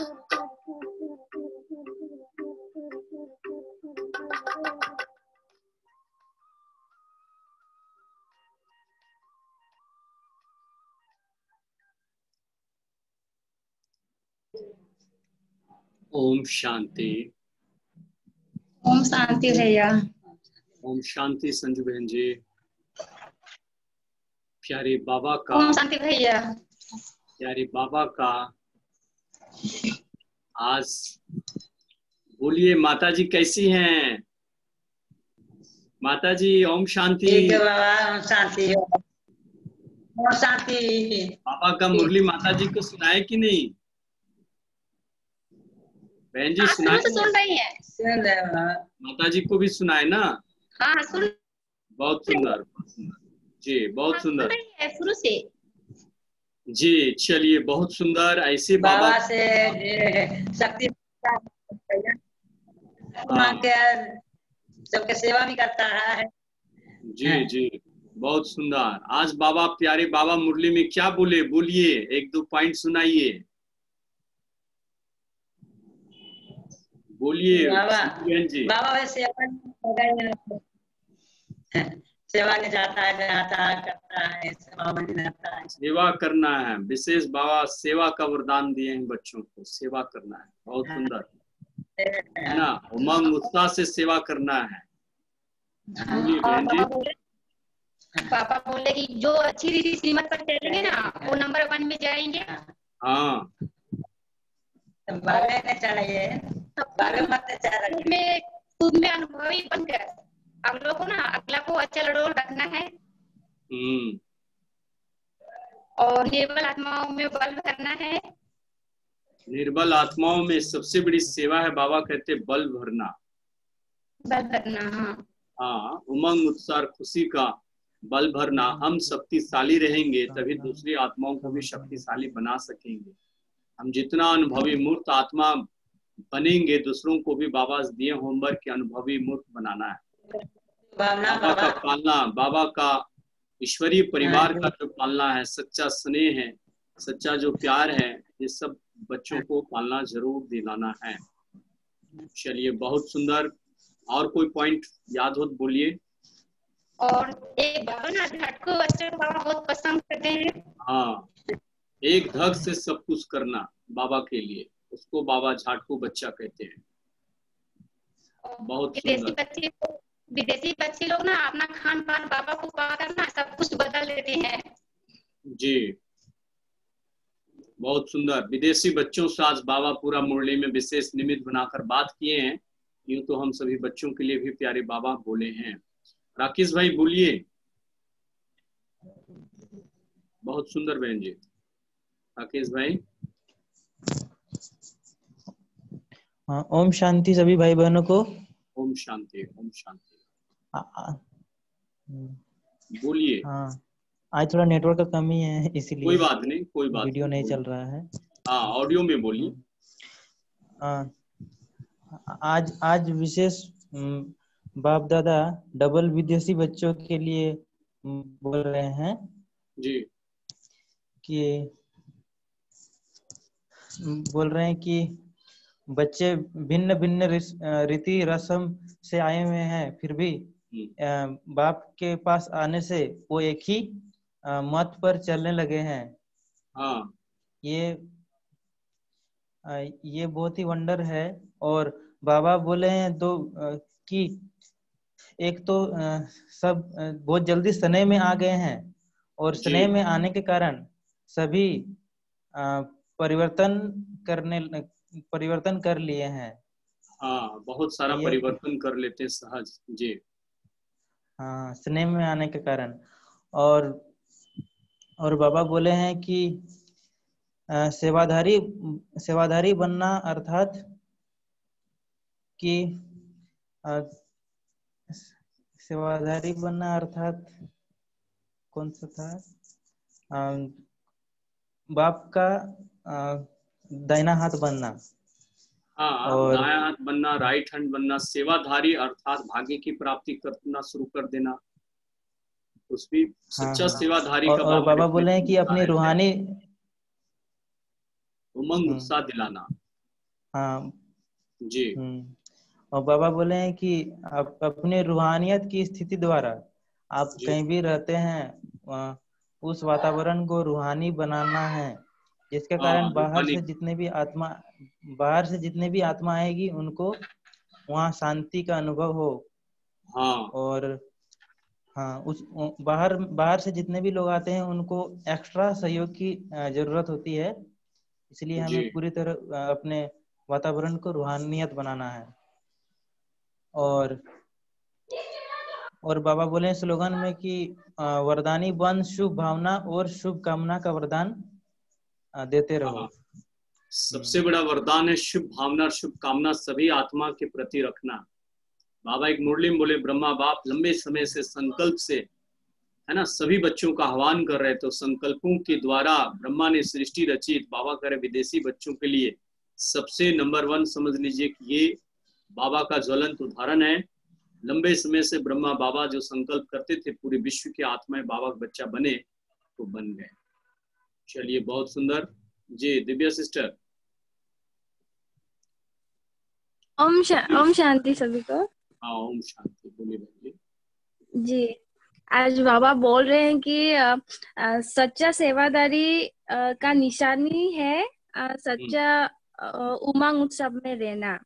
ओम शांति। ओम शांति भैया। ओम शांति संजू बहन जी। प्यारे बाबा का, ओम शांति भैया। प्यारे बाबा का आज बोलिए। माता जी कैसी हैं? माता जी ओम शांति। ठीक है बाबा, ओम शांति। ओम शांति। बाबा का मुरली माता जी को सुनाए कि नहीं? बहन जी शुरू से सुनाए? सुन रही है। सुन रहे बाबा। माता जी को भी सुनाए ना? हाँ सुन। बहुत सुंदर, बहुत सुंदर जी, बहुत सुंदर। सुन रही है शुरू से जी। चलिए, बहुत सुंदर। ऐसे बाबा से शक्ति मांग के सबके सेवा भी करता है। जी जी, बहुत सुंदर। आज बाबा, प्यारे बाबा मुरली में क्या बोले? बोलिए, एक दो पॉइंट सुनाइए। बोलिए बहन जी। बाबा सेवा में जाता है, करता है, सेवा में जाता है। सेवा करना है, विशेष बाबा सेवा का वरदान दिए हैं बच्चों को। सेवा करना है, बहुत सुंदर है ना। उमंग उत्साह से सेवा करना है। बोलिए बहन जी। पापा बोले कि जो अच्छी रीति श्रीमत पर चलेंगे ना, वो नंबर 1 में जाएंगे। हाँ, खुद में अनुभवी बनकर हम लोग को ना अगला को अच्छा लड़ोल रखना है और निर्बल आत्माओं में बल भरना है। निर्बल आत्माओं में सबसे बड़ी सेवा है, बाबा कहते बल भरना। बल भरना, हाँ, उमंग उत्साह खुशी का बल भरना। हम शक्तिशाली रहेंगे तभी दूसरी आत्माओं को भी शक्तिशाली बना सकेंगे। हम जितना अनुभवी मूर्त आत्मा बनेंगे, दूसरों को भी बाबा दिए होमवर्क के अनुभवी मूर्त बनाना है। बाबा का पालना, बाबा का ईश्वरीय परिवार का जो पालना है, सच्चा स्नेह है, सच्चा जो प्यार है, ये सब बच्चों को पालना जरूर दिलाना है। चलिए, बहुत सुंदर। और कोई पॉइंट याद हो तो बोलिए। और एक बाबा ना घाट को बच्चों को बाबा बहुत पसंद करते हैं। हाँ, एक धग से सब कुछ करना बाबा के लिए, उसको बाबा झाटकू बच्चा कहते हैं। बहुत सुंदर। विदेशी बच्चे लोग ना अपना खान पान बाबा को पाकर ना सब कुछ बदल देते हैं। जी, बहुत सुंदर। विदेशी बच्चों से आज बाबा पूरा मुरली में विशेष निमित्त बनाकर बात किए हैं। यूं तो हम सभी बच्चों के लिए भी प्यारे बाबा बोले हैं। राकेश भाई बोलिए। बहुत सुंदर बहन जी। राकेश भाई। हाँ, ओम शांति सभी भाई बहनों को। ओम शांति, ओम शांति। बोलिए। हाँ, आज थोड़ा नेटवर्क का कमी है, इसीलिए कोई बात नहीं, कोई बात वीडियो नहीं चल रहा है। हाँ, ऑडियो में बोलिए। आज विशेष बाप दादा डबल विदेशी बच्चों के लिए बोल रहे हैं जी, कि बोल रहे हैं कि बच्चे भिन्न भिन्न रीति रस्म से आए हुए हैं, फिर भी बाप के पास आने से वो एक ही मत पर चलने लगे हैं। हाँ, ये बहुत ही वंडर है। और बाबा बोले हैं तो कि एक तो सब बहुत जल्दी स्नेह में आ गए हैं और स्नेह में आने के कारण सभी परिवर्तन कर लिए हैं। हाँ, बहुत सारा परिवर्तन कर लेते हैं सहज। जी, हाँ, स्नेह में आने के कारण। और बाबा बोले हैं कि सेवाधारी बनना अर्थात कि सेवाधारी बनना अर्थात कौन सा था, बाप का दाहिना हाथ बनना। हाँ, और दायां हाथ बनना, राइट हैंड बनना। सेवाधारी अर्थात भाग्य की प्राप्ति करना शुरू कर देना। उस भी सच्चा सेवाधारी का बाबा बोले हैं कि अपनी रूहानी उमंग उत्साह दिलाना। हाँ जी और बाबा बोले हैं कि आप अपने रूहानियत की स्थिति द्वारा आप जी कहीं भी रहते हैं उस वातावरण को रूहानी बनाना है, जिसके कारण हाँ रूहानी बाहर से जितने भी आत्मा आएगी उनको वहाँ शांति का अनुभव हो। हाँ और हाँ उस बाहर बाहर से जितने भी लोग आते हैं उनको एक्स्ट्रा सहयोग की जरूरत होती है, इसलिए जी हमें पूरी तरह अपने वातावरण को रूहानियत बनाना है। और बाबा बोले हैं स्लोगन में कि वरदानी बन शुभ भावना और शुभ कामना का वरदान देते रहो। हाँ सबसे बड़ा वरदान है शुभ भावना और शुभ कामना सभी आत्मा के प्रति रखना। बाबा एक मुरली में बोले ब्रह्मा बाप लंबे समय से संकल्प से है ना सभी बच्चों का आह्वान कर रहे, तो संकल्पों के द्वारा ब्रह्मा ने सृष्टि रची। बाबा कह रहे विदेशी बच्चों के लिए सबसे नंबर 1 समझ लीजिए कि ये बाबा का ज्वलंत उदाहरण है। लंबे समय से ब्रह्मा बाबा जो संकल्प करते थे पूरे विश्व की आत्माएं बाबा का बच्चा बने, तो बन गए। चलिए बहुत सुंदर जी। दिव्या सिस्टर। ओम शांति सभी को। हाँ ओम शांति। बोलिए बोलिए जी आज बाबा बोल रहे हैं कि सच्चा सेवादारी का निशानी है सच्चा उमंग उत्सव में रहना।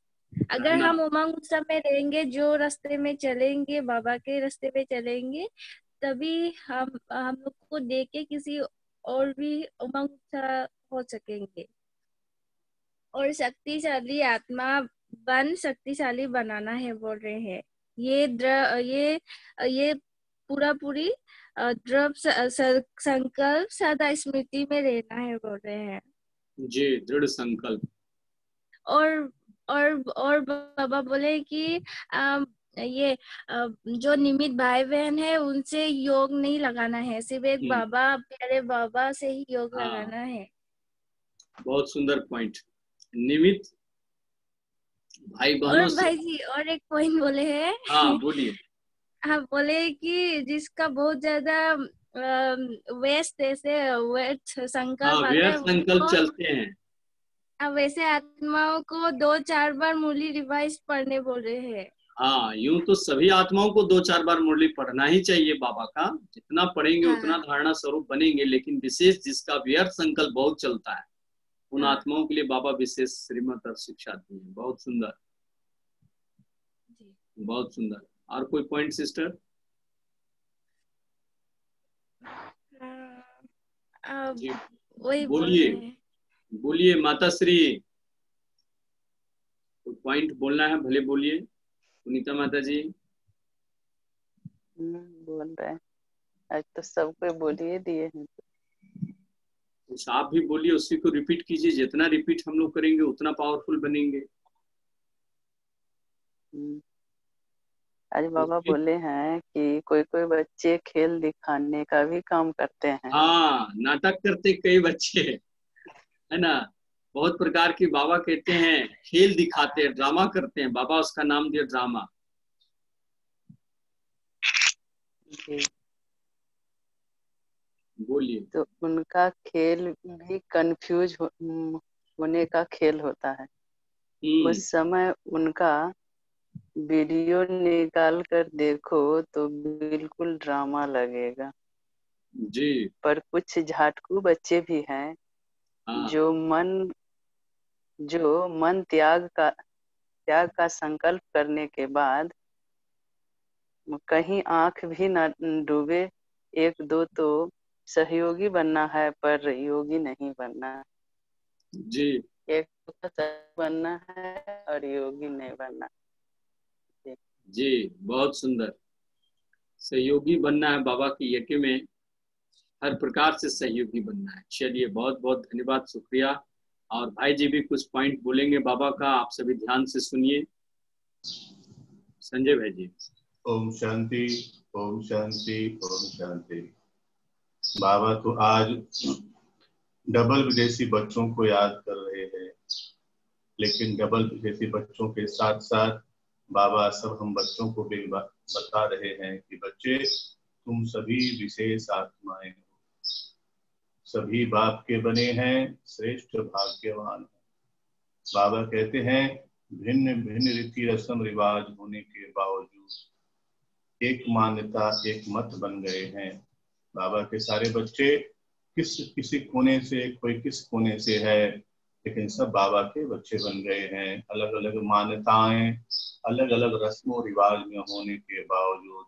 अगर हम उमंग उत्सव में रहेंगे, जो रास्ते में चलेंगे, बाबा के रास्ते पे चलेंगे, तभी हम लोग को देख के किसी और भी उमंग उत्सव हो सकेंगे। और शक्तिशाली आत्मा बन शक्तिशाली बनाना है बोल रहे हैं। ये पूरी दृढ़ संकल्प सदा स्मृति में रहना है बोल रहे हैं जी। दृढ़ संकल्प। और बाबा बोले कि ये जो निमित भाई बहन है उनसे योग नहीं लगाना है, सिर्फ एक बाबा प्यारे बाबा से ही योग लगाना है। बहुत सुंदर पॉइंट। निमित भाई बहनों और से। भाई जी और एक पॉइंट बोले हैं। हाँ बोलिए। हाँ बोले कि जिसका बहुत ज्यादा वेस्ट ऐसे संकल्प आता है, संकल्प चलते हैं, अब वैसे आत्माओं को 2-4 बार मुरली रिवाइज पढ़ने बोल रहे हैं। हाँ यूं तो सभी आत्माओं को 2-4 बार मुरली पढ़ना ही चाहिए बाबा का। जितना पढ़ेंगे उतना धारणा स्वरूप बनेंगे, लेकिन विशेष जिसका व्यर्थ संकल्प बहुत चलता है उन आत्माओं के लिए बाबा विशेष श्रीमत और शिक्षा दी है। बहुत सुंदर बहुत सुंदर। और कोई पॉइंट सिस्टर? वही बोलिए बोलिए माता श्री। कोई पॉइंट बोलना है भले बोलिए। सुनीता माता जी बोल रहे हैं। आज तो सबको बोलिए दिए हैं। कुछ आप भी बोलिए, उसी को रिपीट कीजिए। जितना रिपीट हम लोग करेंगे उतना पावरफुल बनेंगे। आज बाबा बोले हैं कि कोई कोई बच्चे खेल दिखाने का भी काम करते हैं। हाँ नाटक करते कई बच्चे है ना, बहुत प्रकार की बाबा कहते हैं खेल दिखाते हैं, ड्रामा करते हैं। बाबा उसका नाम दिया ड्रामा। बोलिए। तो उनका खेल भी कंफ्यूज होने का खेल होता है। उस समय उनका वीडियो निकाल कर देखो तो बिल्कुल ड्रामा लगेगा जी। पर कुछ झाटकू बच्चे भी हैं जो मन त्याग का संकल्प करने के बाद कहीं आंख भी न डूबे। 1-2 तो सहयोगी बनना है पर योगी नहीं बनना जी। एक बनना है और योगी नहीं बनना। जी बहुत सुंदर। सहयोगी बनना है बाबा की यज्ञ में, हर प्रकार से सहयोगी बनना है। चलिए बहुत बहुत धन्यवाद, शुक्रिया। और भाई जी भी कुछ पॉइंट बोलेंगे बाबा का, आप सभी ध्यान से सुनिए। संजय भाई जी। ओम शांति ओम शांति ओम शांति। बाबा तो आज डबल विदेशी बच्चों को याद कर रहे हैं, लेकिन डबल विदेशी बच्चों के साथ साथ बाबा सब हम बच्चों को भी बता रहे हैं कि बच्चे तुम सभी विशेष आत्माएं हो, सभी बाप के बने हैं, श्रेष्ठ भाग्यवान हैं। बाबा कहते हैं भिन्न भिन्न रीति रस्म रिवाज होने के बावजूद एक मान्यता एक मत बन गए हैं। बाबा के सारे बच्चे किसी कोने से, कोई किस कोने से है, लेकिन सब बाबा के बच्चे बन गए हैं। अलग अलग मान्यताएं, अलग अलग रस्मों रिवाज में होने के बावजूद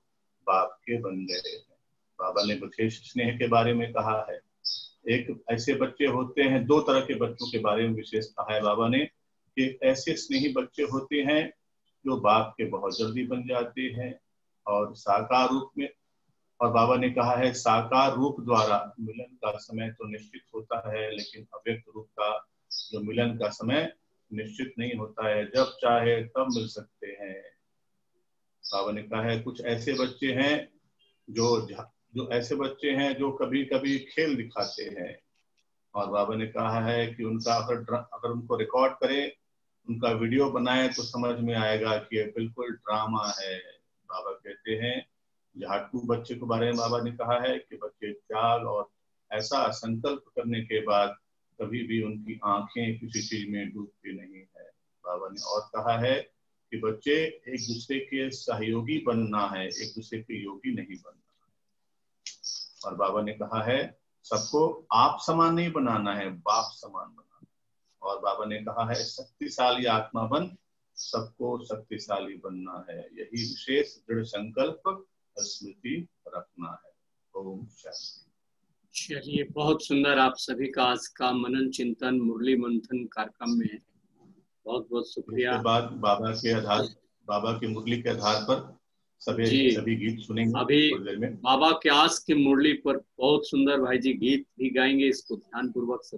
बाप के बन गए हैं। बाबा ने विशेष स्नेह के बारे में कहा है। एक ऐसे बच्चे होते हैं, दो तरह के बच्चों के बारे में विशेष कहा है बाबा ने कि ऐसे स्नेही बच्चे होते हैं जो बाप के बहुत जल्दी बन जाते हैं और साकार रूप में, और बाबा ने कहा है साकार रूप द्वारा मिलन का समय तो निश्चित होता है, लेकिन अव्यक्त रूप का जो मिलन का समय निश्चित नहीं होता है, जब चाहे तब मिल सकते हैं। बाबा ने कहा है कुछ ऐसे बच्चे हैं जो ऐसे बच्चे हैं जो कभी कभी खेल दिखाते हैं, और बाबा ने कहा है कि उनका अगर उनको रिकॉर्ड करें, उनका वीडियो बनाए तो समझ में आएगा कि ये बिल्कुल ड्रामा है। बाबा कहते हैं झाटू बच्चे के बारे में बाबा ने कहा है कि बच्चे त्याग और ऐसा संकल्प करने के बाद कभी भी उनकी आंखें किसी चीज में डूबती नहीं है। बाबा ने और कहा है कि बच्चे एक दूसरे के सहयोगी बनना है, एक दूसरे के योगी नहीं बनना। और बाबा ने कहा है सबको आप समान नहीं बनाना है, बाप समान बनाना। और बाबा ने कहा है शक्तिशाली आत्मा बन सबको शक्तिशाली बनना है, यही विशेष दृढ़ संकल्प स्मृति रखना है। ओम शांति। चलिए, बहुत सुंदर आप सभी का आज का मनन चिंतन मुरली मंथन कार्यक्रम में है। बहुत बहुत शुक्रिया। इसके बाद बाबा के मुरली के आधार पर सभी गीत सुनेंगे। अभी बाबा के आस की मुरली पर बहुत सुंदर भाई जी गीत भी गाएंगे, इसको ध्यान पूर्वक